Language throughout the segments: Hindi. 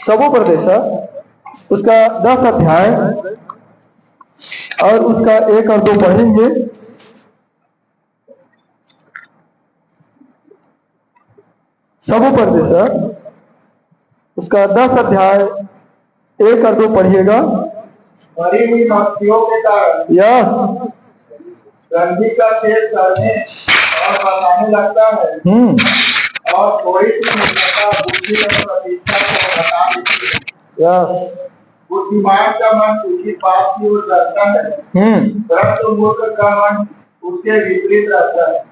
सबोपदेश उसका 10 अध्याय और उसका 1 और 2 पढ़ेंगे। सबोपदेश उसका 10 अध्याय 1 और 2 पढ़िएगा। मरी हुई मक्खियों के कारण यस गंदगी का तेल चढ़ने और बसाने लगता है और थोड़ी सी मूर्खता बुद्धि और प्रतिष्ठा को घटा देती है। यस बुद्धिमान का मन उचित बात की ओर रहता है, परंतु मूर्ख का मन उसके विपरीत रहता है।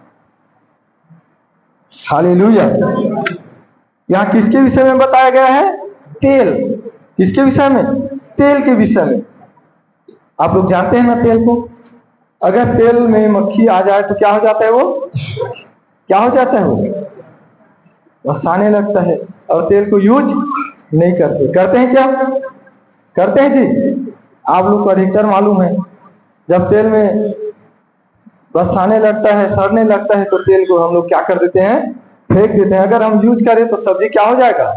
हालेलुया। यहाँ किसके विषय में बताया गया है? तेल। किसके विषय में? तेल के विषय में। आप लोग जानते हैं ना तेल को? अगर तेल में मक्खी आ जाए तो क्या हो जाता है? वो क्या हो जाता है? वो बसाने लगता है और तेल को यूज नहीं करते। करते हैं क्या? करते हैं जी। आप लोग को अधिकतर मालूम है, जब तेल में बसाने लगता है, सड़ने लगता है, तो तेल को हम लोग क्या कर देते हैं? फेंक देते हैं। अगर हम यूज करें तो सब्जी क्या हो जाएगा?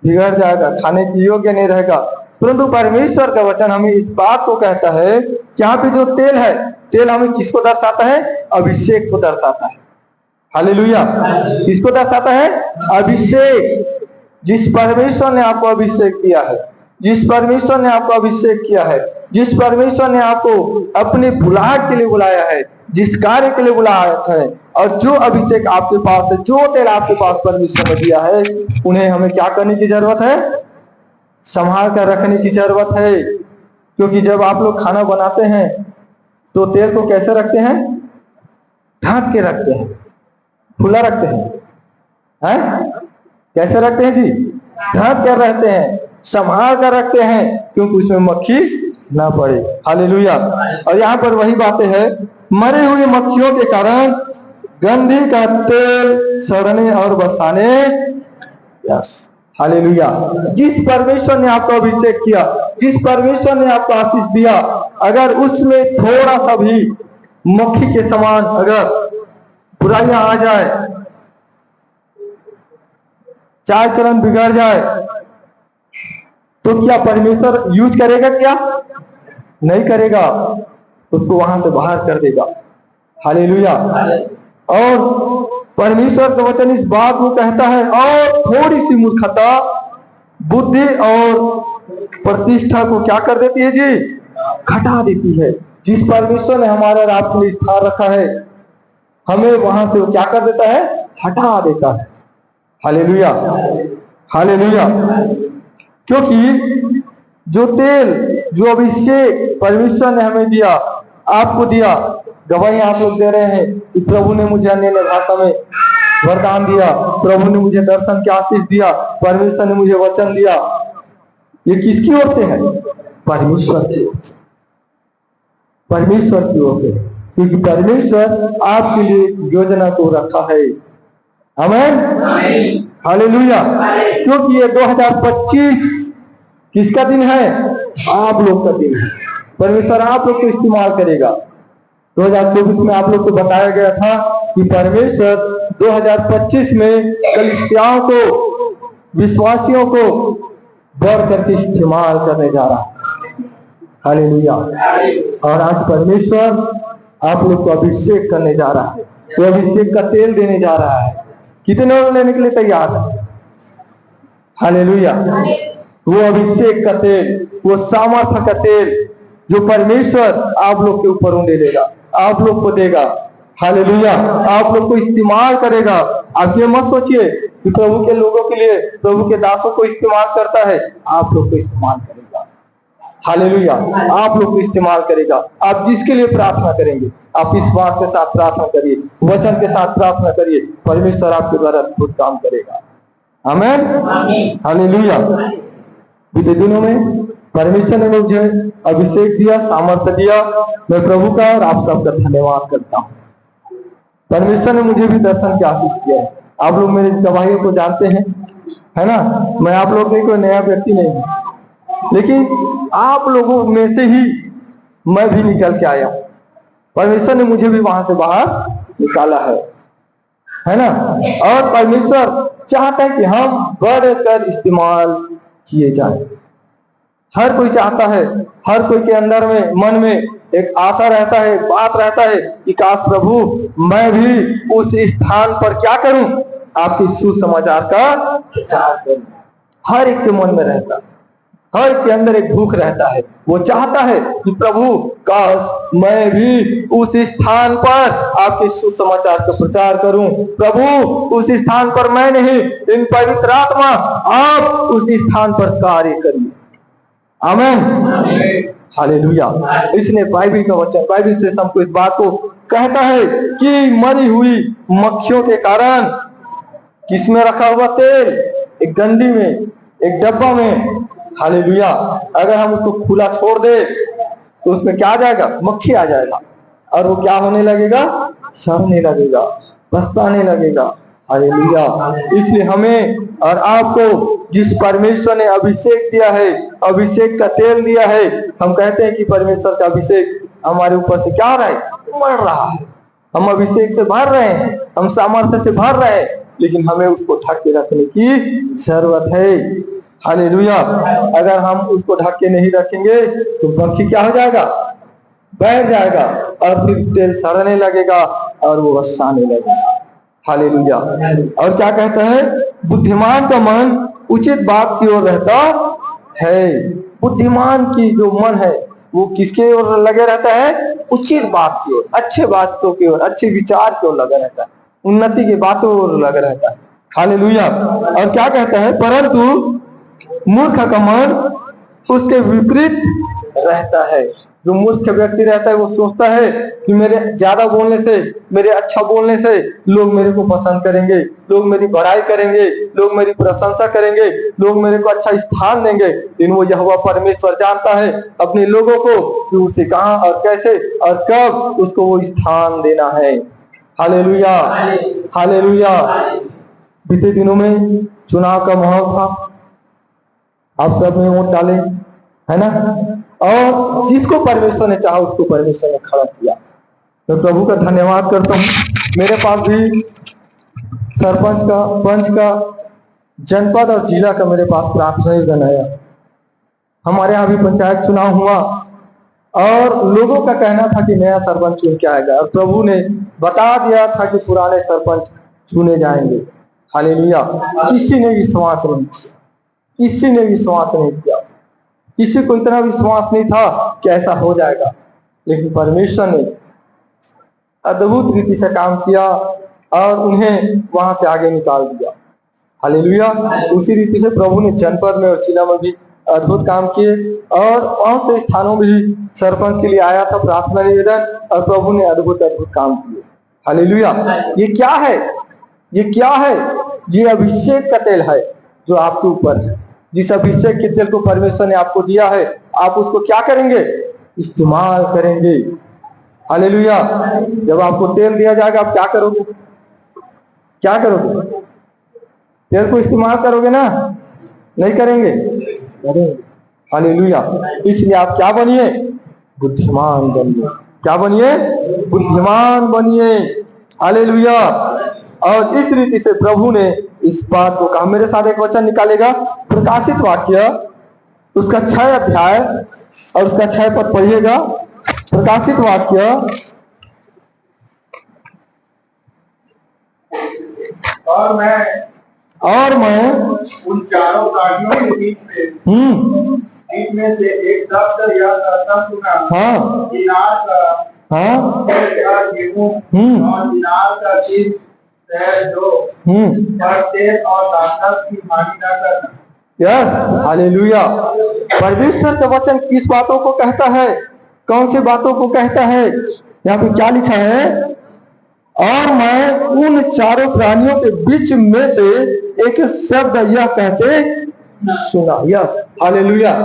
बिगड़ जाएगा, खाने की योग्य नहीं रहेगा। परंतु परमेश्वर का वचन हमें इस बात को कहता है कि यहाँ पे जो तेल है, तेल हमें किसको दर्शाता है? अभिषेक को दर्शाता है। हालेलुया। किसको दर्शाता है? अभिषेक। जिस परमेश्वर ने आपको अभिषेक दिया है, जिस परमेश्वर ने आपको अभिषेक किया है, जिस परमेश्वर ने आपको अपने बुलाहट के लिए बुलाया है, जिस कार्य के लिए बुलाया है, और जो अभिषेक आपके पास है, जो तेल आपके पास परमेश्वर ने दिया है, उन्हें हमें क्या करने की जरूरत है? संभाल कर रखने की जरूरत है। क्योंकि जब आप लोग खाना बनाते हैं तो तेल को कैसे रखते हैं? ढक के रखते हैं, खुला रखते हैं। कैसे रखते हैं जी? ढक कर रहते हैं, संभाल कर रखते हैं, क्योंकि उसमें मक्खी ना पड़े। हालेलुया। और यहाँ पर वही बातें है, मरे हुए मक्खियों के कारण गंधी का तेल सड़ने और बसाने। Yes hallelujah. जिस परमेश्वर ने आपको अभिषेक किया, जिस परमेश्वर ने आपको आशीष दिया, अगर उसमें थोड़ा सा भी मक्खी के समान अगर बुराइयां आ जाए, चाल चलन बिगड़ जाए, तो क्या परमेश्वर यूज करेगा? क्या नहीं करेगा, उसको वहां से बाहर कर देगा। हालेलुया। और परमेश्वर का वचन इस बात को कहता है, और थोड़ी सी मूर्खता बुद्धि और प्रतिष्ठा को क्या कर देती है जी? घटा देती है। जिस परमेश्वर ने हमारे और आपके लिए स्थान रखा है, हमें वहां से वो क्या कर देता है? हटा देता है। हालेलुया। हालेलुया। क्योंकि जो तेल, जो अभिषेक परमेश्वर ने हमें दिया, आपको दिया, गवाही आप लोग दे रहे हैं कि प्रभु ने मुझे अन्य भाषा में वरदान दिया, प्रभु ने मुझे दर्शन की आशीष दिया, परमेश्वर ने मुझे वचन दिया। ये किसकी ओर से है? परमेश्वर की ओर से। परमेश्वर की ओर से। क्योंकि परमेश्वर आपके लिए योजना को रखा है। आमीन। हालेलुया। क्योंकि ये 2025 किसका दिन है? आप लोग का दिन है। परमेश्वर आप लोग को इस्तेमाल करेगा। 2024 में आप लोग को बताया गया था कि परमेश्वर 2025 में कलीसियाओं को, विश्वासियों को बढ़ करके इस्तेमाल करने जा रहा है। हालेलुया। और आज परमेश्वर आप लोग को अभिषेक करने जा रहा है, वो अभिषेक का तेल देने जा रहा है। कितने लोग लेने के लिए तैयार है? हालेलुया। वो अभिषेक का तेल, वो सामर्थ्य का तेल जो परमेश्वर आप लोग के ऊपर उंडेलेगा, आप लोग को देगा। हालेलुया। आप लोग को इस्तेमाल करेगा। आप ये मत सोचिए कि प्रभु के लोगों के लिए, प्रभु के दासों को इस्तेमाल करता है, आप लोग को इस्तेमाल करेगा। हालेलुया। आप लोग को इस्तेमाल करेगा। आप जिसके लिए प्रार्थना करेंगे, आप इस बात के साथ प्रार्थना करिए, वचन के साथ प्रार्थना करिए, परमेश्वर आपके द्वारा अद्भुत काम करेगा। आमीन। हालेलुया। बीते दिनों में परमेश्वर ने मुझे अभिषेक दिया, सामर्थ्य दिया। मैं प्रभु का और आप सबका धन्यवाद करता हूँ। परमेश्वर ने मुझे भी दर्शन की आशीष दिया है। आप लोग मेरे गवाहियों को जानते हैं, है ना? मैं आप लोग के कोई नया व्यक्ति नहीं हूँ, लेकिन आप लोगों में से ही मैं भी निकल के आया। परमेश्वर ने मुझे भी वहां से बाहर निकाला है ना? और परमेश्वर चाहता है कि हम बढ़कर इस्तेमाल किए जाए। हर कोई चाहता है, हर कोई के अंदर में, मन में एक आशा रहता है, एक बात रहता है कि काश प्रभु मैं भी उस स्थान पर क्या करूं, आपके सुसमाचार का प्रचार करूं। हर एक के मन में रहता है, हर के अंदर एक भूख रहता है, वो चाहता है कि प्रभु काश मैं भी उस स्थान पर आपके सुसमाचार का प्रचार करूं। प्रभु उस स्थान पर मैं नहीं, इन पवित्र आत्मा आप उस स्थान पर कार्य करिए। आमीन, हालेलुया। इसलिए बाइबल का वचन, बाइबल से हमको इस बात को कहता है कि मरी हुई मक्खियों के कारण किसमें रखा हुआ तेल, एक डंडी में, एक डब्बा में, हालेलुया, अगर हम उसको खुला छोड़ दे तो उसमें क्या आ जाएगा, मक्खी आ जाएगा, और वो क्या होने लगेगा, सड़ने लगेगा, पसताने लगेगा। हालेलुया। इसलिए हमें और आपको जिस परमेश्वर ने अभिषेक दिया है, अभिषेक का तेल दिया है, हम कहते हैं कि परमेश्वर का अभिषेक हमारे ऊपर से क्या हो रहा है, बढ़ रहा है, हम अभिषेक से भर रहे हैं, हम सामर्थ्य से भर रहे हैं, लेकिन हमें उसको ढक के रखने की जरूरत है। हालेलुया। अगर हम उसको ढक के नहीं रखेंगे तो मक्खी क्या हो जाएगा, बैठ जाएगा, और फिर तेल सड़ने लगेगा और वो बसाने लगेगा। हालेलुया। और क्या कहता है, बुद्धिमान का मन उचित बात की ओर रहता है। बुद्धिमान की जो मन है वो किसके ओर लगे रहता है, उचित बात की ओर, अच्छे बातों की ओर, अच्छे विचार की ओर लगा रहता है, उन्नति की बातों ओर लगा रहता है। हालेलुया। और क्या कहता है, परंतु मूर्ख का मन उसके विपरीत रहता है। जो मूर्ख व्यक्ति रहता है वो सोचता है कि मेरे ज्यादा बोलने से, मेरे अच्छा बोलने से लोग मेरे को पसंद करेंगे, लोग मेरी बड़ाई करेंगे, लोग मेरी प्रशंसा करेंगे, लोग मेरे को अच्छा स्थान देंगे। लेकिन वो यहोवा परमेश्वर जानता है अपने लोगों को कि उसे कहां और कैसे और कब उसको वो स्थान देना है। Hallelujah, hallelujah. बीते दिनों में चुनाव का माहौल था, आप सब ने वोट डाले, है ना, और जिसको परमेश्वर ने चाहा उसको परमेश्वर ने खड़ा किया। तो प्रभु का धन्यवाद करता हूँ। मेरे पास भी सरपंच का, पंच का, जनपद और जिला का मेरे पास प्रार्थना आया। हमारे यहाँ भी पंचायत चुनाव हुआ और लोगों का कहना था कि नया सरपंच चुन के आएगा, और प्रभु ने बता दिया था कि पुराने सरपंच चुने जाएंगे। हालेलुया। किसी ने विश्वास नहीं किया, किसी ने विश्वास नहीं किया, किसी को इतना विश्वास नहीं था कि ऐसा हो जाएगा, लेकिन परमेश्वर ने अद्भुत रीति से काम किया और उन्हें वहां से आगे निकाल दिया। हालेलुया। उसी रीति से प्रभु ने जनपद में और जिला में भी अद्भुत काम किए, और वहां से स्थानों में भी सरपंच के लिए आया था प्रार्थना निवेदन, और प्रभु ने अद्भुत अद्भुत काम किए। हालेलुया। ये क्या है, ये क्या है, ये अभिषेक का तेल है जो आपके ऊपर है। जिस अभिषेक के तेल को परमेश्वर ने आपको दिया है, आप उसको क्या करेंगे, इस्तेमाल करेंगे। हालेलुया। जब आपको तेल दिया जाएगा आप क्या करोगे, क्या करोगे, तेल को इस्तेमाल करोगे ना, नहीं करेंगे, करेंगे। हालेलुया। इसलिए आप क्या बनिए, बुद्धिमान बनिए। क्या बनिए, बुद्धिमान बनिए। हालेलुया। और इस रीति से प्रभु ने इस बात को कहा। मेरे साथ एक वचन निकालेगा, प्रकाशित वाक्य उसका 6 अध्याय और उसका 6 पद पढ़िएगा। प्रकाशित वाक्य और मैं उन चारों प्राणियों के बीच में से एक शब्द यह कहता सुना, हाँ, दिनार का, हाँ, गेहूं और दिनार का 3 शहर दो, पर तेल और ताकत की हानि न करना। Yes, hallelujah. परमेश्वर का वचन किस बातों को कहता है, कौन सी बातों को कहता है, यहाँ पे क्या लिखा है, और मैं उन चारों प्राणियों के बीच में से एक शब्द यह कहते सुना। Yes, hallelujah.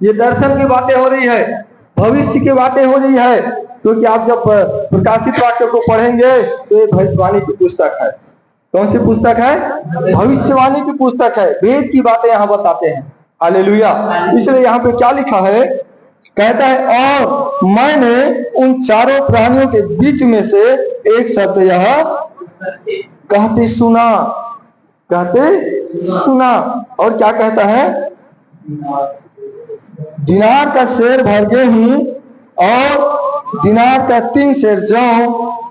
ये दर्शन की बातें हो रही है, भविष्य की बातें हो रही है, क्योंकि आप जब प्रकाशित वाक्य को पढ़ेंगे तो ये भविष्यवाणी की पुस्तक है। कौन सी पुस्तक है, भविष्यवाणी की पुस्तक है। वेद की बातें यहाँ बताते हैं। हालेलुया। इसलिए यहाँ पे क्या लिखा है, कहता है और मैंने उन चारों प्राणियों के बीच में से एक शब्द यह कहते सुना, कहते सुना। और क्या कहता है, दिनार का शेर भर गेहूं और दिनार का 3 शेर जौ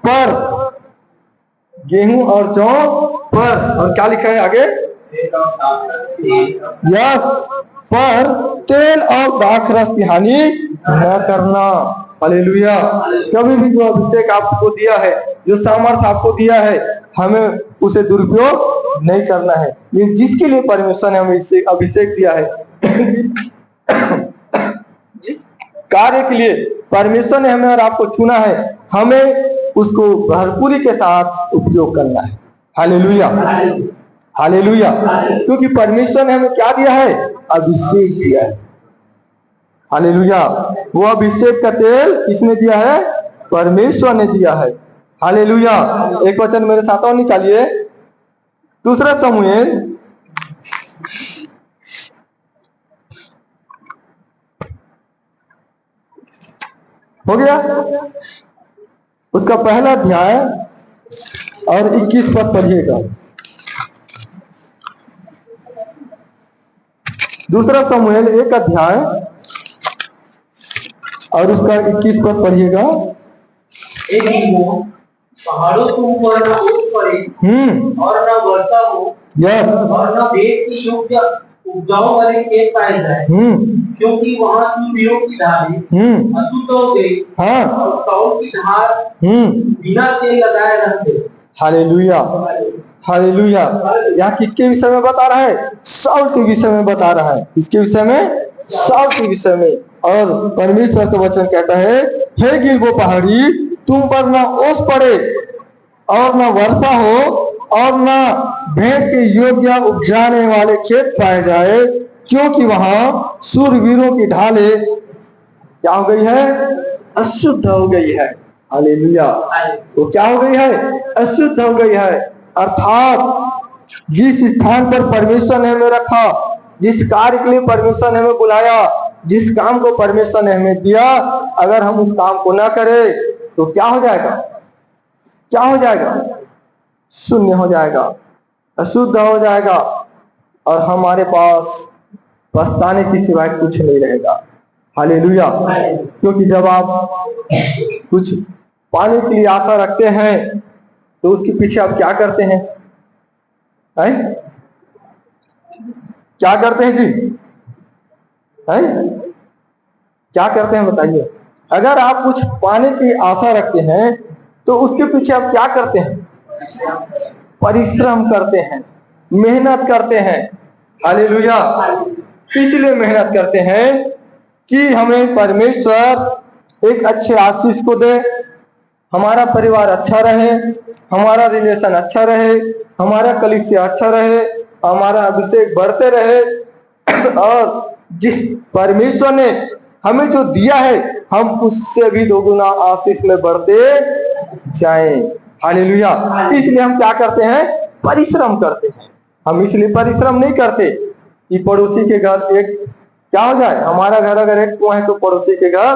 पर, गेहूं और जौ पर, और क्या लिखा है आगे, यस, पर तेल और दाखरस की हानि न करना। हालेलुया। कभी भी जो अभिषेक आपको दिया है, जो सामर्थ आपको दिया है, हमें उसे दुरुपयोग नहीं करना है। ये जिसके लिए परमेश्वर ने हमें इसे अभिषेक दिया है, जिस कार्य के लिए परमेश्वर ने हमें और आपको चुना है, हमें उसको भरपूरी के साथ उपयोग करना है। Hallelujah, hallelujah. क्योंकि परमेश्वर ने हमें क्या दिया है, अभिषेक दिया है। हालेलुया। वो अभिषेक का तेल किसने दिया है, परमेश्वर ने दिया है। हालेलुया। एक वचन मेरे साथ और निकालिए, 2 शमूएल हो गया, उसका पहला अध्याय और 21 पद पढ़िएगा। 2 शमूएल 1 अध्याय और उसका 21 पद पढ़िएगा। पहाड़ों के ऊपर न ओस पड़े और न वर्षा हो, और न देश की योग्य उपजाऊ वाले खेत पाए जाए, क्योंकि वहाँ सूर्यों की धारें अशुद्ध हो गई और साउल की धार बिना तेल लगाए रखते। Hallelujah, hallelujah. यहाँ किसके विषय में बता रहा है, साउल के विषय में बता रहा है। किसके विषय में, साउल के विषय में। और परमेश्वर का वचन कहता है, हे गिलबो पहाड़ी, तुम पर न ओस पड़े और न वर्षा हो और न भेंट के योग्य उपजाने वाले खेत पाए जाए, क्योंकि वहां शूरवीरों की ढाले क्या हो गई है, अशुद्ध हो गई है। हालेलुया। वो क्या हो गई है, अशुद्ध हो गई है। अर्थात जिस स्थान पर परमेश्वर ने हमें रखा, जिस कार्य के लिए परमेश्वर ने हमें बुलाया, जिस काम को परमेश्वर ने हमें दिया, अगर हम उस काम को ना करें तो क्या हो जाएगा, क्या हो जाएगा, शून्य हो जाएगा, अशुद्ध हो जाएगा, और हमारे पास पछताने की सिवाय कुछ नहीं रहेगा। हालेलुया। क्योंकि जब आप कुछ पाने के लिए आशा रखते हैं तो उसके पीछे आप क्या करते हैं, क्या करते हैं जी, क्या करते हैं बताइए। अगर आप कुछ पाने की आशा रखते हैं तो उसके पीछे आप क्या करते हैं, परिश्रम करते हैं, मेहनत करते हैं। हालेलुया। इसलिए मेहनत करते हैं कि हमें परमेश्वर एक अच्छे आशीष को दे, हमारा परिवार अच्छा रहे, हमारा रिलेशन अच्छा रहे, हमारा कलीसिया अच्छा रहे, हमारा अभिषेक बढ़ते रहे, और जिस परमेश्वर ने हमें जो दिया है हम उससे भी दोगुना आशीष में बढ़ते जाएं। हालेलुया। इसलिए हम क्या करते हैं, परिश्रम करते हैं। हम इसलिए परिश्रम नहीं करते कि पड़ोसी के घर एक क्या हो जाए, हमारा घर अगर एक कुआं है तो पड़ोसी के घर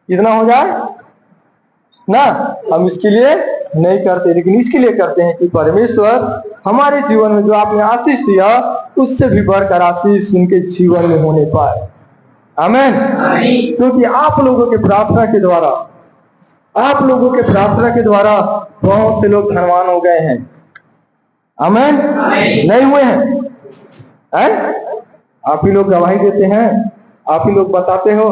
कितना हो जाए ना, हम इसके लिए नहीं करते, लेकिन इसके लिए करते हैं कि परमेश्वर हमारे जीवन में जो आपने आशीष दिया उससे भी बढ़कर आशीष उनके जीवन में होने पाए। आमीन। क्योंकि आप लोगों के प्रार्थना के द्वारा, आप लोगों के प्रार्थना के द्वारा बहुत से लोग धनवान हो गए हैं। आमीन। नहीं हुए हैं, आप ही लोग गवाही देते हैं, आप ही लोग बताते हो।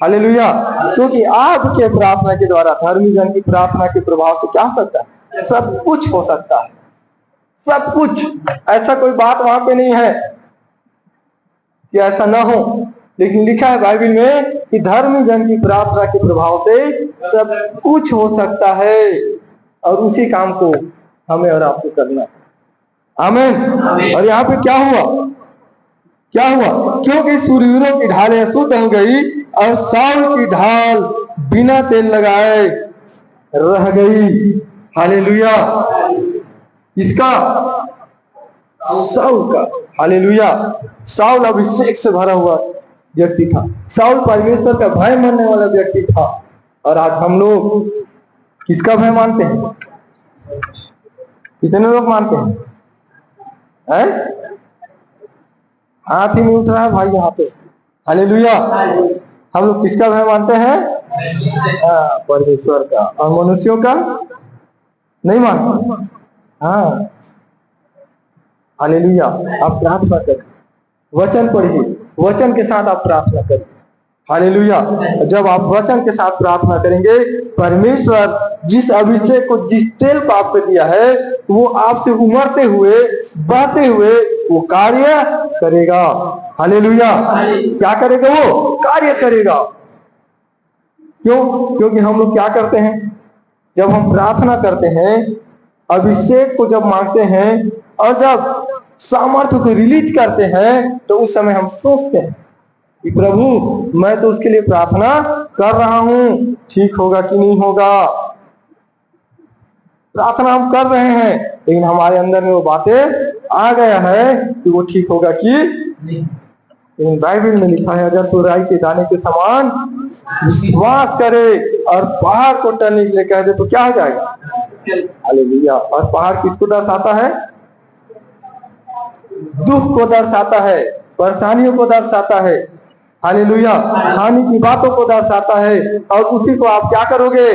हालेलुया। क्योंकि आपके प्रार्थना के द्वारा, धर्मी जन की प्रार्थना के प्रभाव से क्या हो सकता है, सब कुछ हो सकता है, सब कुछ। ऐसा कोई बात वहां पे नहीं है कि ऐसा ना हो, लेकिन लिखा है बाइबल में कि धर्मी जन की प्रार्थना के प्रभाव से सब कुछ हो सकता है, और उसी काम को हमें और आपको करना है। आमीन। और यहाँ पे क्या हुआ, क्या हुआ, क्योंकि सूरवीरों की ढालें अशुद्ध हो गई और साउल की ढाल बिना तेल लगाए रह गई। हालेलुया। इसका साउल का, हालेलुया। साउल अभिषेक से भरा हुआ व्यक्ति था, साउल परमेश्वर का भय मानने वाला व्यक्ति था। और आज हम लोग किसका भय मानते हैं, कितने लोग मानते हैं? हाथ ही नहीं उठ रहा है भाई यहाँ पे। हालेलुया। हम लोग किसका भय मानते हैं? परमेश्वर का। और मनुष्यों का नहीं मानते। हाँ, हालेलुया। आप प्रार्थना करें, वचन पढ़िए, वचन के साथ आप प्रार्थना करें। हालेलुया। जब आप वचन के साथ प्रार्थना करेंगे, परमेश्वर जिस अभिषेक को, जिस तेल को आपको दिया है, वो आपसे उमड़ते हुए, बहते हुए वो कार्य करेगा। हालेलुया। क्या करेगा? वो कार्य करेगा। क्यों? क्योंकि हम लोग क्या करते हैं, जब हम प्रार्थना करते हैं, अभिषेक को जब मांगते हैं और जब सामर्थ्य को रिलीज करते हैं, तो उस समय हम सोचते हैं कि प्रभु मैं तो उसके लिए प्रार्थना कर रहा हूं, ठीक होगा कि नहीं होगा। प्रार्थना हम कर रहे हैं, लेकिन हमारे अंदर में वो बातें आ गया है कि वो ठीक होगा कि नहीं। लेकिन बाइबल में लिखा है, अगर तू राई के दाने के समान विश्वास करे और पहाड़ को टलने के लिए कह दे तो क्या हो जाएगा? हालेलुया। और पहाड़ किसको दर्शाता है? दुख को दर्शाता है, परेशानियों को दर्शाता है। हालेलुया। हानि की बातों को दर्शाता है। और उसी को आप क्या करोगे?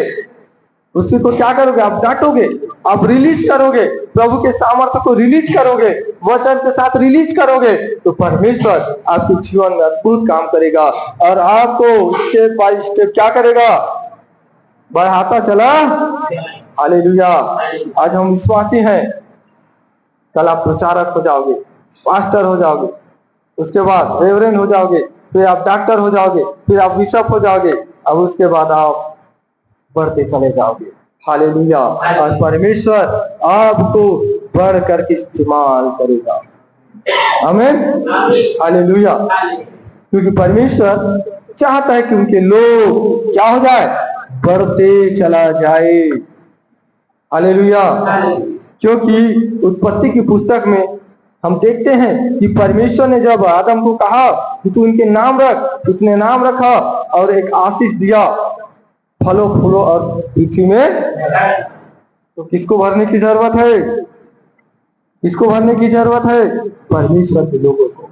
उसी को क्या करोगे? आप डांटोगे, आप रिलीज करोगे, प्रभु के सामर्थ्य को रिलीज करोगे, वचन के साथ रिलीज करोगे, तो परमेश्वर आपके जीवन में अद्भुत काम करेगा और आपको स्टेप बाय स्टेप क्या करेगा? बढ़ाता चला। हालेलुया। आज हम विश्वासी हैं, कल आप प्रचारक हो जाओगे, पास्टर हो जाओगे, उसके बाद रेवरेंड हो जाओगे, फिर आप डॉक्टर हो जाओगे, फिर आप बिशप हो जाओगे, अब उसके बाद आप बढ़ते चले जाओगे। हालेलुया। और परमेश्वर आपको बढ़ करके इस्तेमाल करेगा। आमीन। हालेलुया। क्योंकि परमेश्वर चाहता है कि उनके लोग क्या हो जाए? बढ़ते चला जाए। हालेलुया। क्योंकि उत्पत्ति की पुस्तक में हम देखते हैं कि परमेश्वर ने जब आदम को कहा कि तू इनके नाम रख, उसने नाम रखा और एक आशीष दिया, फलों फूलों और पृथ्वी में। तो किसको भरने की जरूरत है? किसको भरने की जरूरत है? परमेश्वर के लोगों को।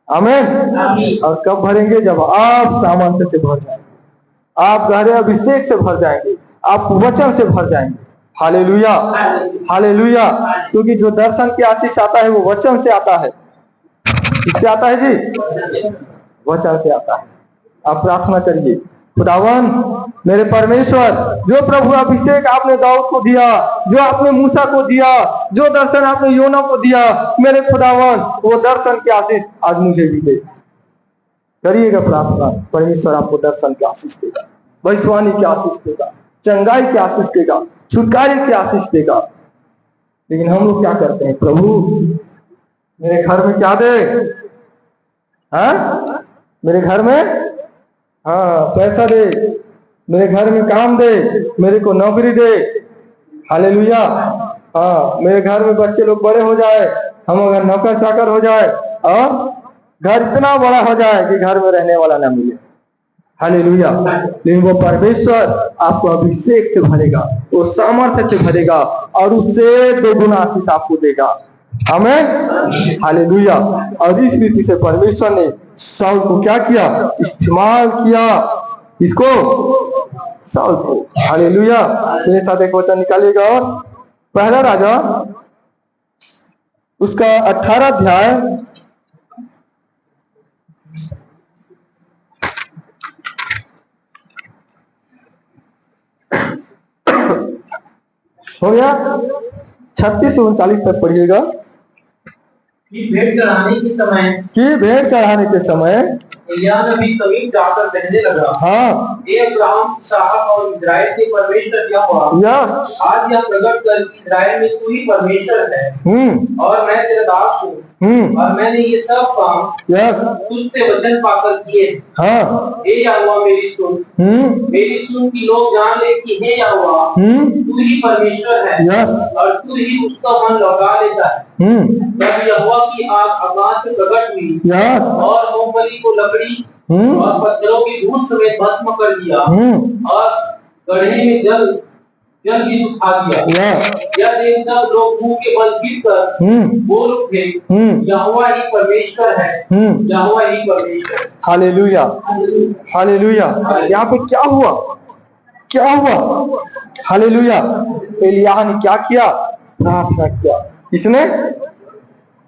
आमीन। और कब भरेंगे? जब आप सामर्थ्य से भर जाएंगे, आप गहरे अभिषेक से भर जाएंगे, आप वचन से भर जाएंगे। हालेलुया। हालेलुया। क्योंकि जो दर्शन की आशीष आता है वो वचन से आता है। किससे आता है जी? वचन से आता है। आप प्रार्थना करिए, खुदावन मेरे परमेश्वर, जो प्रभु अभिषेक आपने दाऊद को दिया, जो आपने मूसा को दिया, जो दर्शन आपने योना को दिया, मेरे खुदावन वो दर्शन की आशीष आज मुझे भी दे। करिएगा प्रार्थना, परमेश्वर आपको दर्शन की आशीष देगा, भविष्यवाणी की आशीष देगा, चंगाई की आशीष देगा, छुटकारे की आशीष देगा। लेकिन हम लोग क्या करते हैं? प्रभु मेरे घर में क्या दे? हाँ, मेरे घर में पैसा दे, मेरे घर में काम दे, मेरे को नौकरी दे। हालेलुया। मेरे घर में बच्चे लोग बड़े हो जाए, हम अगर नौकर चाकर हो जाए और घर इतना बड़ा हो जाए कि घर में रहने वाला ना मिले। हालेलुया। लेकिन वो परमेश्वर आपको अभिषेक से भरेगा, वो सामर्थ्य से भरेगा और उससे 2 गुना आशीष आपको देगा। आमीन। हालेलुया। और इस रीति से परमेश्वर ने शाऊल को क्या किया? इस्तेमाल किया। इसको शाऊल को। हालेलुया। मेरे साथ एक वचन निकालिएगा, और पहला राजा उसका 18 अध्याय हो गया, 36 से 39 तक पढ़िएगा। कि भेंट चढ़ाने के समय एलिय्याह नबी समीप जाकर कहने लगा, हे अब्राहम, इसहाक और इस्राएल के परमेश्वर यहोवा, आज यह प्रकट कर कि इस्राएल में तू ही परमेश्वर है और मैं तेरा दास हूँ, और मैंने ये सब काम तुझसे वचन पाकर किए। हे यहोवा मेरी सुन कि लोग जान ले कि हे यहोवा तू ही परमेश्वर है और तू ही उसका मन लौटा लेता है। तब यहोवा की आग आकाश से प्रकट हुई और मूंगफली को लकड़ी और पत्थरों की धूल समेत भस्म कर दिया और गड्ढे में जल जल भी सुखा दिया। यह देख सब लोग मुंह के बल गिरकर बोल उठे, यहोवा ही परमेश्वर है, यहोवा ही परमेश्वर। Hallelujah, hallelujah. यहाँ पे क्या हुआ, क्या हुआ? हालेलुया। एलिय्याह ने क्या किया? प्रार्थना किया। किसने?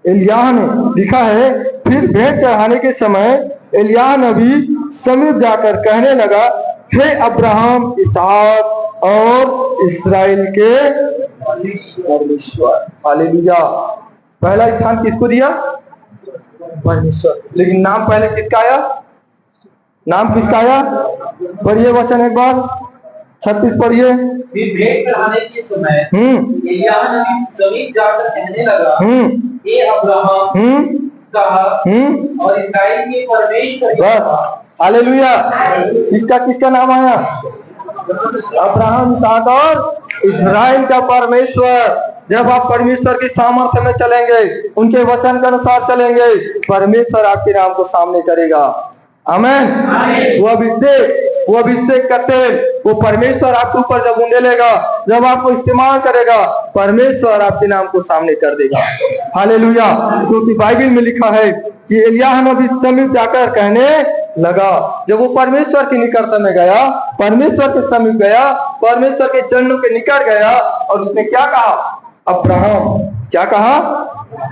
एलिय्याह ने। लिखा है फिर भेंट चढ़ाने के समय एलिय्याह नबी समीप जाकर कहने लगा, हे अब्राहम, इसहाक और इस्राएल के परमेश्वर। हालेलुया। पहला स्थान किसको दिया? परमेश्वर। लेकिन नाम पहले किसका आया? नाम किसका आया? पढ़िए वचन एक बार, 36 पढ़िए। फिर भेंट चढ़ाने के समय एलिय्याह नबी समीप जाकर कहने लगा, हे अब्राहम, इसहाक और इस्राएल के परमेश्वर। बस, हालेलुया। किसका किसका नाम आया? अब्राहम, इसहाक और इस्राएल का परमेश्वर। जब आप परमेश्वर की सामर्थ्य में चलेंगे, उनके वचन के अनुसार चलेंगे, परमेश्वर आपके नाम को सामने करेगा। आमीन। वो अभिषेक का तेल, वो परमेश्वर आपके ऊपर जब उंडेलेगा, जब आपको इस्तेमाल करेगा, परमेश्वर आपके नाम को सामने कर देगा। हालेलुया। क्योंकि बाइबल में लिखा है कि एलिय्याह नबी समीप जाकर कहने लगा। जब वो परमेश्वर के निकटता में गया, परमेश्वर के समीप गया, परमेश्वर के चरणों के निकट गया, और उसने क्या कहा? अब्राहम। क्या कहा?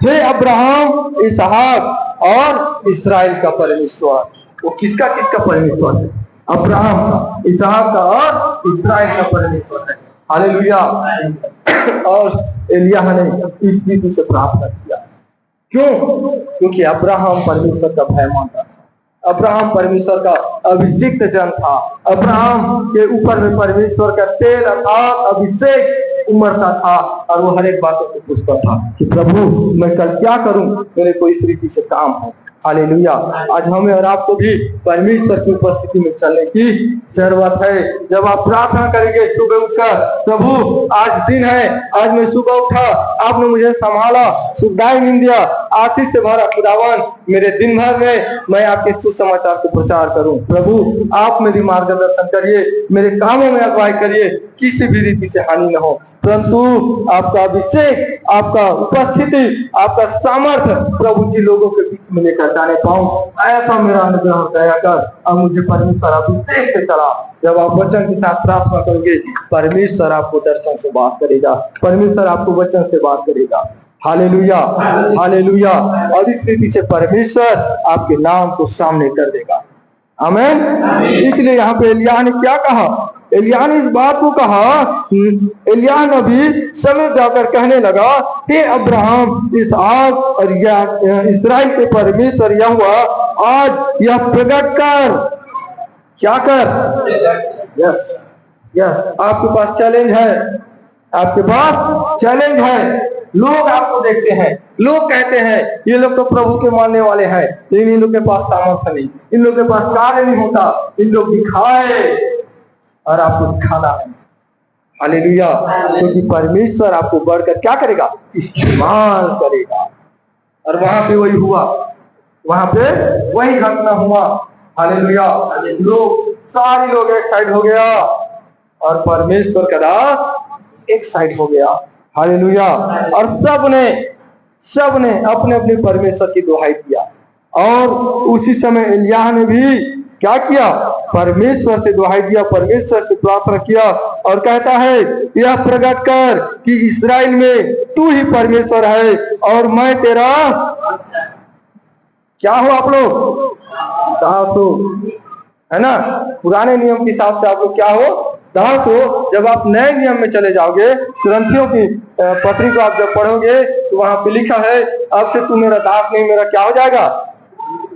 हे अब्राहम, इसहाक और इस्राएल का परमेश्वर। वो किसका किसका परमेश्वर है? अब्राहम का, इसहाक का और इस्राएल का परमेश्वर है। हालेलुया। और एलिय्याह ने इस रीति से प्रार्थना किया। क्यों? क्योंकि अब्राहम परमेश्वर का भय मानता था, अब्राहम परमेश्वर का अभिषिक्त जन था, अब्राहम के ऊपर में परमेश्वर का तेल अर्थात अभिषेक उमड़ता था, और वो हर एक बातों को पूछता था कि प्रभु मैं कल क्या करूं, मेरे को इस रीति से काम है। हालेलुया। आज हमें और आपको भी परमेश्वर की उपस्थिति में चलने की जरूरत है। जब आप प्रार्थना करेंगे सुबह उठकर, प्रभु आज दिन है, आज मैं सुबह उठा, आपने मुझे संभाला, सुखदायी नींद दिया, आशीष से भरा खुदावन, मेरे दिन भर में मैं आपके सुसमाचार को प्रचार करूं। प्रभु आप मेरी मार्गदर्शन करिए, मेरे कामों में अगुवाई करिए, किसी भी रीति से हानि न हो, परंतु आपका अभिषेक, आपका उपस्थिति, आपका सामर्थ्य प्रभु जी लोगों के बीच में लेकर जाने पाऊं, ऐसा मेरा अनुग्रह दया कर। अब मुझे परमेश्वर अभिषेक से चला। जब आप वचन के साथ प्रार्थना करोगे, परमेश्वर आपको दर्शन से बात करेगा, परमेश्वर आपको वचन से बात करेगा। Hallelujah, hallelujah. और इस रीति से परमेश्वर आपके नाम को सामने कर देगा। आमीन। इसलिए यहाँ पे एलिय्याह ने क्या कहा? एलिय्याह ने इस बात को कहा, एलिय्याह नबी समीप जाकर कहने लगा, हे अब्राहम, इसहाक और इस्राएल के परमेश्वर यहोवा, आज यह प्रकट कर। क्या कर? Yes, yes. आपके पास चैलेंज है, आपके पास चैलेंज है। लोग आपको देखते हैं, लोग कहते हैं ये लोग तो प्रभु के मानने वाले हैं, लेकिन इन लोग के पास सामर्थ्य नहीं, इन लोग के पास कार्य नहीं होता, इन लोग दिखाए, और आपको दिखाना है। हालेलुया। क्योंकि परमेश्वर आपको बढ़कर क्या करेगा? इस्तेमाल करेगा। और वहां पे वही हुआ, वहां पे वही घटना हुआ। हालेलुया। लोग, सारे लोग एक साइड हो गया, और परमेश्वर का दास एक साइड हो गया। हालेलुया। और सबने अपने अपने परमेश्वर की दुहाई दिया। और उसी समय एलिय्याह ने भी क्या किया? परमेश्वर से दुहाई दिया, परमेश्वर से प्रार्थना किया, और कहता है, यह प्रकट कर कि इस्राएल में तू ही परमेश्वर है, और मैं तेरा क्या हो? आप लोग दास हो, है ना? पुराने नियम के हिसाब से आप लोग क्या हो? दास हो। जब आप नए नियम में चले जाओगे, ग्रंथियों की पत्री को आप जब पढ़ोगे, तो वहां पे लिखा है, अब से तू मेरा दास नहीं, मेरा क्या हो जाएगा?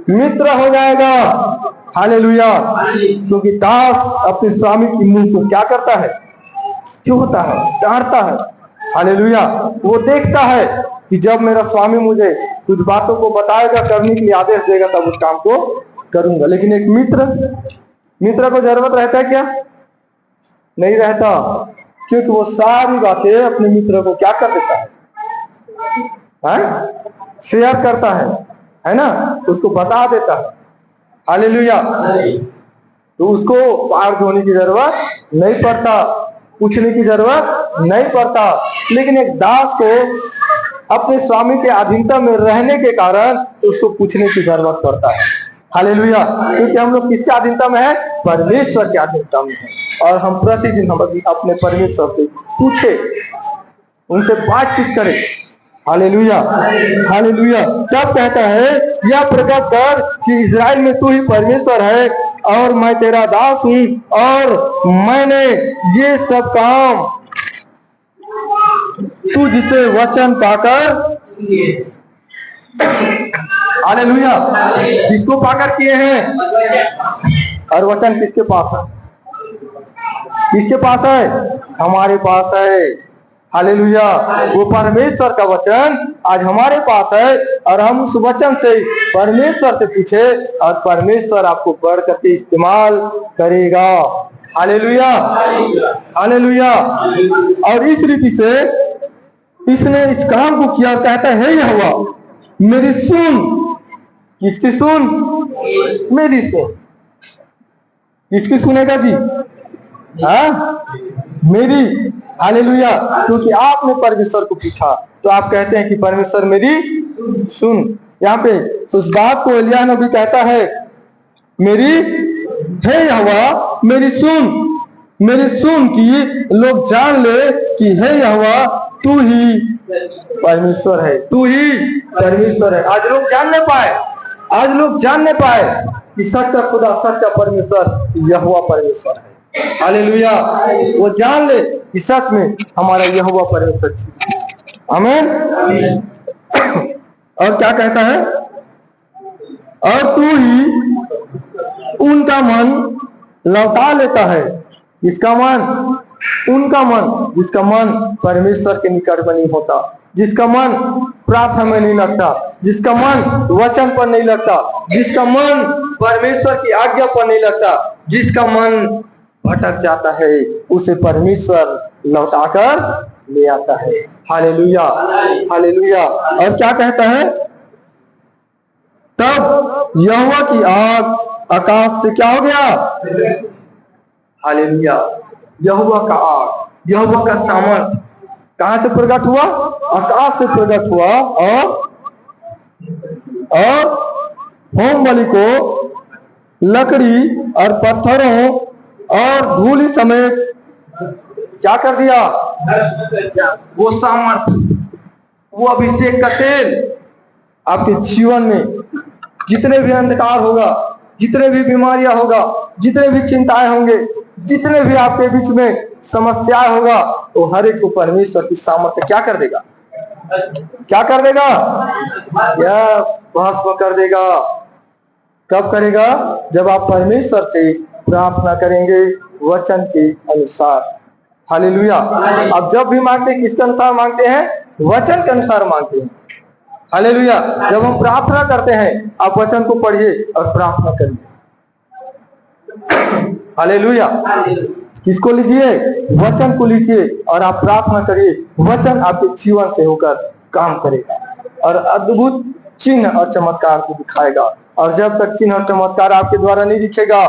मित्र हो जाएगा। हालेलुया। क्योंकि दास अपने स्वामी की मुंह को क्या करता है? चूहता है, डांटता है। हालेलुया। वो देखता है कि जब मेरा स्वामी मुझे कुछ बातों को बताएगा, करने के लिए आदेश देगा, तब उस काम को करूंगा। लेकिन एक मित्र को जरूरत रहता है क्या? नहीं रहता। क्योंकि वो सारी बातें अपने मित्र को क्या कर देता है? शेयर करता है ना? उसको बता देता है। हालेलुया। तो उसको बाहर धोने की जरूरत नहीं पड़ता। पूछने की जरूरत नहीं पड़ता। लेकिन एक दास को अपने स्वामी के अधीनता में रहने के कारण उसको पूछने की जरूरत पड़ता है। हालेलुया। क्योंकि हम लोग किसके अधीनता में है? परमेश्वर के अधीनता में है। और हम प्रतिदिन हम अपने परमेश्वर से पूछे, उनसे बातचीत करें। Hallelujah, hallelujah. तब कहता है यह प्रकट कर कि इज़राइल में तू ही परमेश्वर है और मैं तेरा दास हूं और मैंने ये सब काम तू जिसे वचन पाकर, हालेलुया, किसको पाकर किए हैं? और वचन किसके पास है? किसके पास है? हमारे पास है। हालेलुया। वो परमेश्वर का वचन आज हमारे पास है और हम उस वचन से परमेश्वर से पूछे और परमेश्वर आपको बढ़ करके इस्तेमाल करेगा। Hallelujah, hallelujah. और इस रीति से इसने इस काम को किया और कहता है यहोवा मेरी सुन। किसकी सुन? मेरी सुन। किसकी सुनेगा जी? हाँ, मेरी। हालेलुया। क्योंकि आपने परमेश्वर को पूछा तो आप कहते हैं कि परमेश्वर मेरी सुन। यहाँ पे उस बात को एलिय्याह नबी कहता है मेरी, हे यहोवा मेरी सुन, मेरी सुन कि लोग जान ले कि हे यहोवा तू ही परमेश्वर है, तू ही परमेश्वर है। आज लोग जानने पाए, आज लोग जानने पाए कि सच्चा खुदा, सच्चा परमेश्वर यहोवा परमेश्वर है। हालेलुया। वो जान ले कि सच में हमारा यहोवा परमेश्वर है। आमीन। और क्या कहता है? और तू ही उनका मन लौटा लेता है। इसका मन? उनका मन जिसका मन परमेश्वर के निकट में नहीं होता, जिसका मन प्रार्थना में नहीं लगता, जिसका मन वचन पर नहीं लगता, जिसका मन परमेश्वर की आज्ञा पर नहीं लगता, जिसका मन भटक जाता है, उसे परमेश्वर लौटाकर ले आता है। Hallelujah, hallelujah. और क्या कहता है? तब यहोवा की आग आकाश से क्या हो गया? हालेलुया। यहोवा का आग, यहोवा का सामर्थ कहां से प्रकट हुआ? आकाश से प्रकट हुआ और होम बलि को लकड़ी और पत्थरों और धूलि समेत क्या कर दिया? वो सामर्थ, वो अभिषेक का तेल आपके जीवन में जितने भी अंधकार होगा, जितने भी बीमारियां होगा, जितने भी चिंताएं होंगे, जितने भी आपके बीच में समस्याएं होगा, वो हर एक को परमेश्वर की सामर्थ्य क्या कर देगा? क्या कर देगा? यस, भस्म कर देगा। कब करेगा? जब आप परमेश्वर से प्रार्थना करेंगे वचन के अनुसार। हालेलुया। अब जब भी मांगते हैं किसके अनुसार मांगते हैं? वचन के अनुसार मांगते हैं। हालेलुया। जब हम प्रार्थना करते हैं आप वचन को पढ़िए और प्रार्थना करिए। हालेलुया। किसको लीजिए? वचन को लीजिए और आप प्रार्थना करिए। वचन आपके जीवन से होकर काम करेगा और अद्भुत चिन्ह और चमत्कार को दिखाएगा। और जब तक चिन्ह और चमत्कार आपके द्वारा नहीं दिखेगा,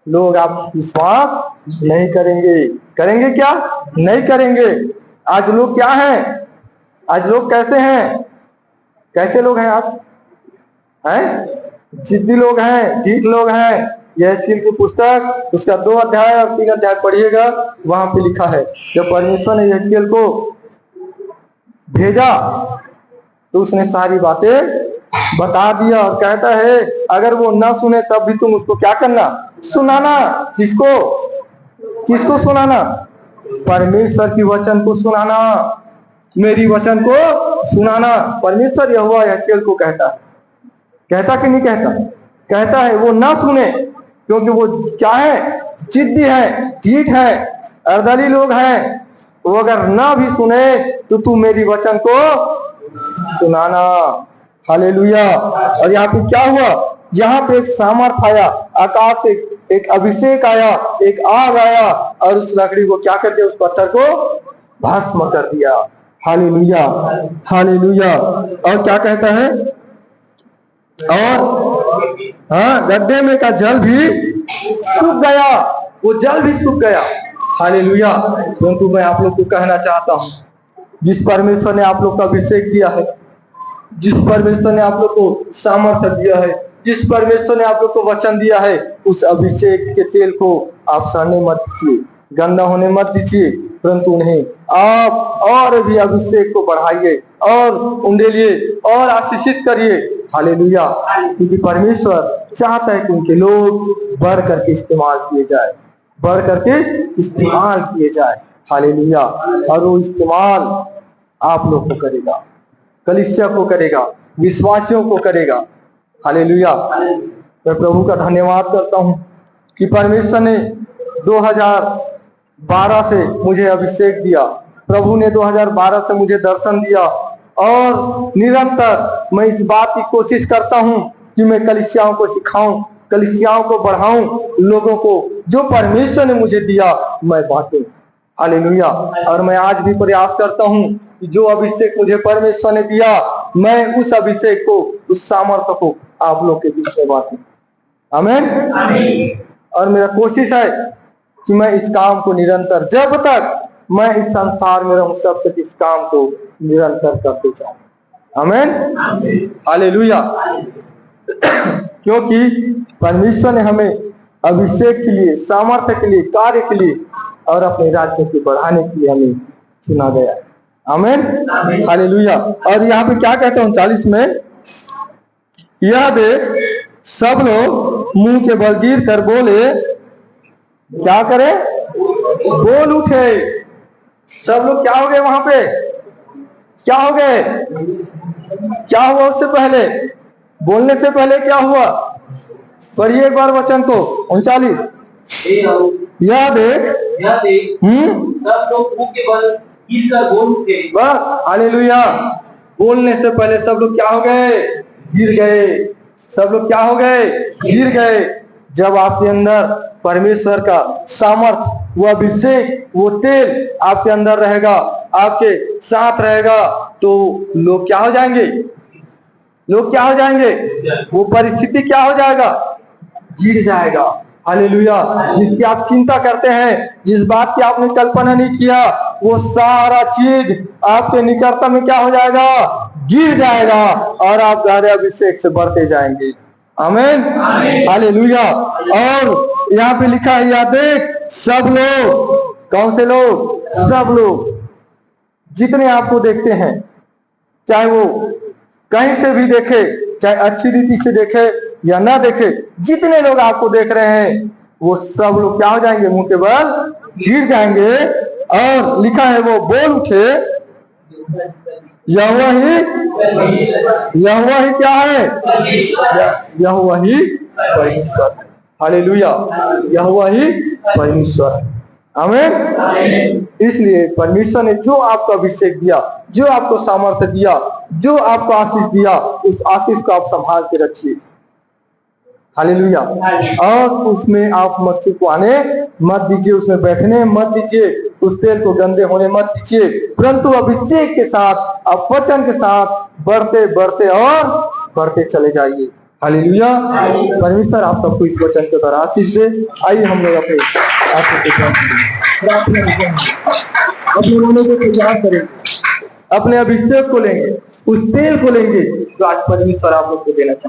लोग आप विश्वास नहीं करेंगे। करेंगे क्या? नहीं करेंगे। आज लोग क्या हैं? आज लोग कैसे हैं? कैसे लोग हैं आज? हैं? जिद्दी लोग हैं, ढीठ लोग हैं। यहेजकेल की पुस्तक उसका 2 अध्याय और 3 अध्याय पढ़िएगा, वहां पे लिखा है जब परमेश्वर ने यहेजकेल को भेजा तो उसने सारी बातें बता दिया और कहता है अगर वो ना सुने तब भी तुम उसको क्या करना? सुनाना। किसको? किसको सुनाना? परमेश्वर की वचन को सुनाना, मेरी वचन को सुनाना। परमेश्वर यहोवा यहेजकेल को कहता है। कहता कि नहीं कहता? कहता है। वो ना सुने क्योंकि वो क्या है? जिद्दी है, ढीठ है, अर्दली लोग हैं। वो अगर ना भी सुने तो तू मेरी वचन को सुनाना। हालेलुया। और यहाँ पे क्या हुआ? यहाँ पे एक सामर्थ आया, आकाश से एक अभिषेक आया, एक आग आया और उस लकड़ी को क्या कर दिया? उस पत्थर को भस्म कर दिया। Hallelujah, hallelujah. और क्या कहता है? और हाँ, गड्ढे में का जल भी सूख गया। वो जल भी सूख गया। हालेलुया। परंतु मैं आप लोग को कहना चाहता हूँ, जिस परमेश्वर ने आप लोग का अभिषेक दिया है, जिस परमेश्वर ने आप लोग को सामर्थ्य दिया है, जिस परमेश्वर ने आप लोग को वचन दिया है, उस अभिषेक के तेल को आप सड़ने मत दीजिए, गंदा होने मत दीजिए, परंतु उन्हें आप और भी अभिषेक को बढ़ाइए और उनके लिए और आशीषित करिए। हालेलुया। क्योंकि परमेश्वर चाहता है कि उनके लोग बढ़ करके इस्तेमाल किए जाए, बढ़ करके इस्तेमाल किए जाए। हालेलुया। और वो इस्तेमाल आप लोग को करेगा, कलीसिया को करेगा, विश्वासियों को करेगा। हालेलुया। मैं प्रभु का धन्यवाद करता हूँ कि परमेश्वर ने 2012 से मुझे अभिषेक दिया, प्रभु ने 2012 से मुझे दर्शन दिया, और निरंतर मैं इस बात की कोशिश करता हूँ कि मैं कलीसियाओं को सिखाऊं, कलीसियाओं को बढ़ाऊं, लोगों को जो परमेश्वर ने मुझे दिया मैं बांटूं। हालेलुया। और मैं आज भी प्रयास करता हूँ कि जो अभिषेक मुझे परमेश्वर ने दिया, मैं उस अभिषेक को, उस सामर्थ्य को आप लोग के बीच में बांटूं। आमीन। और मेरा कोशिश है कि मैं इस काम को निरंतर, जब तक मैं इस संसार में रहूं तब तक इस काम को निरंतर करते जाऊं। आमीन। हालेलुया। क्योंकि परमेश्वर ने हमें अभिषेक के लिए, सामर्थ्य के लिए, कार्य के लिए और अपने राज्य को बढ़ाने के लिए हमें चुना गया है। आमीन। हालेलुया। और यहाँ पे क्या कहते हैं 39 में, यह देख सब लोग मुंह के बल गिर कर बोले, क्या करे? बोल उठे। सब लोग क्या हो गए? वहां पे क्या हो गए? क्या हुआ उससे पहले? बोलने से पहले क्या हुआ? पढ़िए एक बार वचन को, 39। यह देख सब लोग मुंह के बल गिर कर बोल उठे। बस। हालेलुया। बोलने से पहले सब लोग क्या हो गए? गिर गए। सब लोग क्या हो गए? गिर गए। जब आपके अंदर परमेश्वर का सामर्थ, वो अभिषेक, वो तेल आपके अंदर रहेगा, आपके साथ रहेगा, तो लोग क्या हो जाएंगे? लोग क्या हो जाएंगे? वो परिस्थिति क्या हो जाएगा? गिर जाएगा। हालेलुया। जिसकी आप चिंता करते हैं, जिस बात की आपने कल्पना नहीं किया, वो सारा चीज आपके निकटता में क्या हो जाएगा? गिर जाएगा, और आप गहरे अभिषेक से बढ़ते जाएंगे। आमीन। हालेलुया। और यहाँ पे लिखा है, या देख सब लोग। कौन से लोग? सब लोग। जितने आपको देखते हैं, चाहे वो कहीं से भी देखे, चाहे अच्छी रीति से देखे या ना देखे, जितने लोग आपको देख रहे हैं, वो सब लोग क्या हो जाएंगे? मुंह के बल गिर जाएंगे। और लिखा है, वो बोल उठे, यहोवा ही क्या है? यहोवा ही परमेश्वर। हालेलुया। यहोवा ही परमेश्वर है। आमीन। इसलिए परमेश्वर ने जो आपको अभिषेक दिया, जो आपको सामर्थ्य दिया, जो आपको आशीष दिया, उस आशीष को आप संभाल के रखिए। हालेलुया। और उसमें आप मच्छी को आने मत दीजिए, उसमें बैठने मत दीजिए, उस तेल को गंदे होने मत दीजिए, परंतु अभिषेक के साथ, आप वचन के साथ बढ़ते बढ़ते और बढ़ते चले जाइए। हालेलुया। परमेश्वर आप सबको इस वचन के द्वारा आशीष दे। आइए हम लोग अपने को तैयार करेंगे, अपने अभिषेक को लेंगे, उस तेल को लेंगे जो आज परमेश्वर आप लोग को देना चाहते हैं।